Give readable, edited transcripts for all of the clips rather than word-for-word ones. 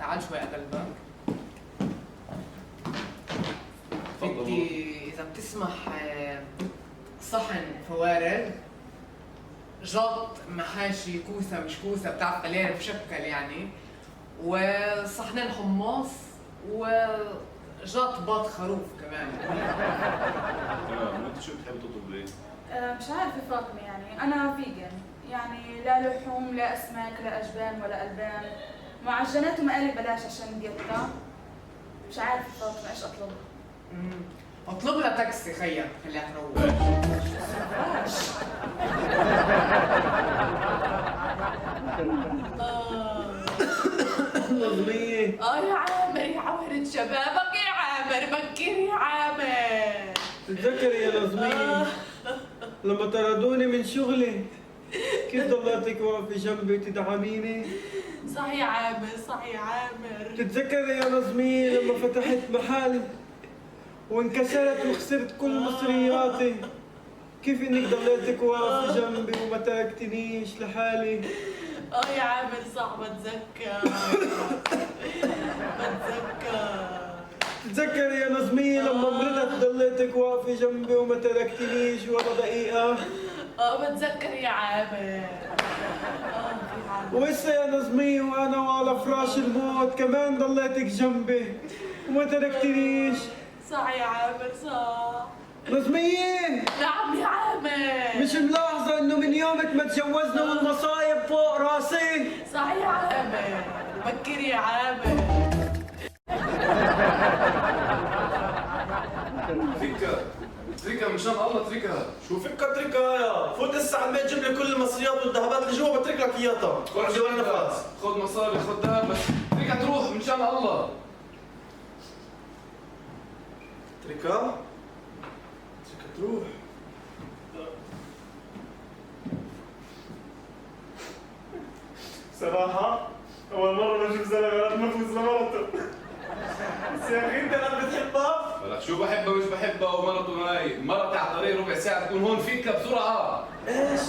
تعال شوي اقلبك. تفضل. بدي اذا بتسمح صحن فوارغ، جط محاشي كوسه مش كوسه بتعرف عليها بشكل يعني، وصحنين حمص وجط بط خروف كمان. تمام، وانت شو بتحب تطلب لي؟ مش عارفة فاطمة، يعني أنا فيجن، يعني لا لحوم لا أسماك لا أجبان ولا ألبان، معجنات ومقالي بلاش عشان ديتها. مش عارفة فاطمة إيش أطلب. اطلب لها تاكسي خيا خليها تروح. نظمية يا عامر يا عورة شبابك يا عامر، بكر يا عامر. تتذكري يا نظمية لما طردوني من شغلي كيف ضليتك واقفة جنبي تدعميني؟ صح يا عامر صح يا عامر. تتذكري يا نظمية لما فتحت محل وانكسرت وخسرت كل مصرياتي كيف انك ضليتك واقفة جنبي وما تركتنيش لحالي؟ يا عامر صح بتذكر. بتذكر. تتذكري يا نظمية لما مرضت ضليتك واقفة جنبي وما تركتنيش ولا دقيقة؟ بتذكر يا عامر. ولسه يا نظمية وانا وعلى فراش الموت كمان ضليتك جنبي وما تركتنيش. صح يا عامر صح. نظمية نعم يا عامر. مش ملاحظة انه من يومك ما تجوزنا والمصايب فوق راسي؟ صح يا عامر. بكر يا عامر. تركها من شان الله تركها. شو فيك اتركها يا؟ فوت هسه على البيت جيب لي كل المصريات والذهبات اللي جوا بترك لك اياها. خذ مصاري خذ ذهب بس تركها تروح من شان الله. تركها؟ تركها تروح. صراحة أول مرة بشوف زلمة نفوز لمرته. بس يا أخي أنت لا بتحبها؟ ولك شو بحبها مش بحبها ومرته هاي، مرتي على الطريق ربع ساعة تكون هون فيكها بسرعة. إيش؟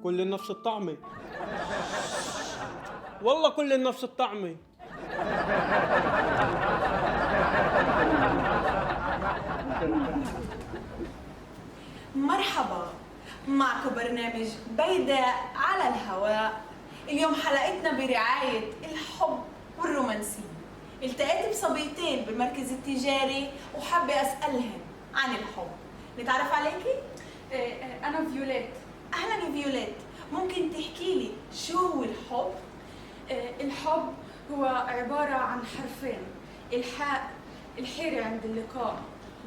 كل نفس الطعمة والله كل نفس الطعمة. مرحبا، معكم برنامج بيداء على الهواء. اليوم حلقتنا برعاية الحب والرومانسية. التقيت بصبيتين بالمركز التجاري وحابة أسألهن عن الحب. نتعرف عليكي؟ أنا فيوليت. أهلا يا فيوليت، ممكن تحكي لي شو هو الحب؟ الحب هو عبارة عن حرفين، الحاء الحيرة عند اللقاء،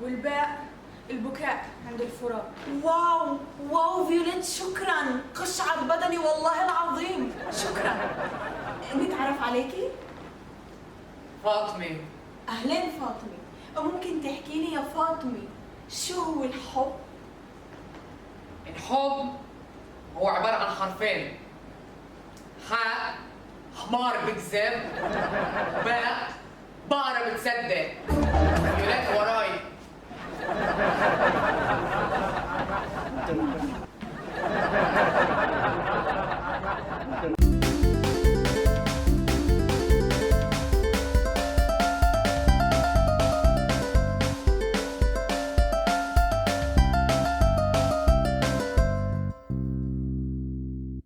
والباء البكاء عند الفراق. واو واو فيوليت، شكرا، قشعر بدني والله العظيم، شكرا. نتعرف عليكي؟ فاطمة. أهلين فاطمة، ممكن تحكي لي يا فاطمة شو هو الحب؟ الحب هو عبارة عن حرفين، حاء حمار بكذب، باء بقرة بتصدق. يولاد وراي.